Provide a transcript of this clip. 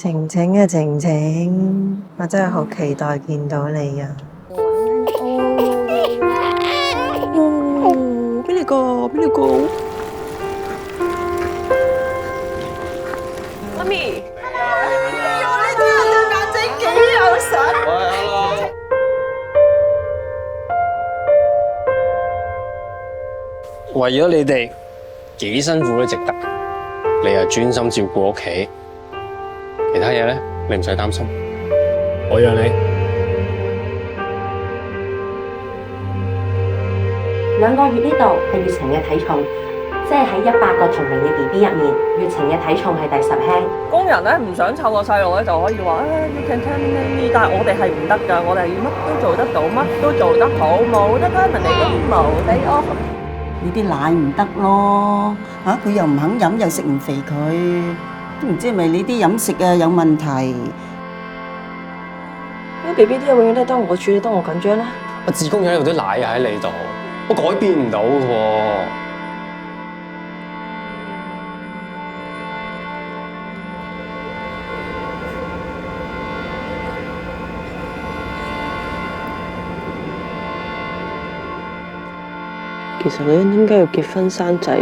晴晴啊，晴晴，我真係好期待見到你啊！邊你個？邊你個？媽咪，你睇下對眼仔幾有神！為咗你哋幾辛苦都值得，你又專心照顧屋企，其他嘢咧你唔使擔心，我養你。2個月呢度係月晴嘅體重，即係喺100個同齡嘅 BB 入面，月晴嘅體重係第10輕。工人咧唔想湊個細路咧，就可以話you can terminate me，但係我哋係唔得㗎，我哋係乜都做得到，乜都做得好，冇得 terminate都冇得 off。你啲奶唔得咯，佢又唔肯飲，又食唔肥佢，都唔知係咪你啲飲食有問題。啲 B B 啲嘢永遠都係得我處理，得我緊張咧。我子宮有啲奶喺你度，我改變唔到喎。其實你應該要結婚生仔。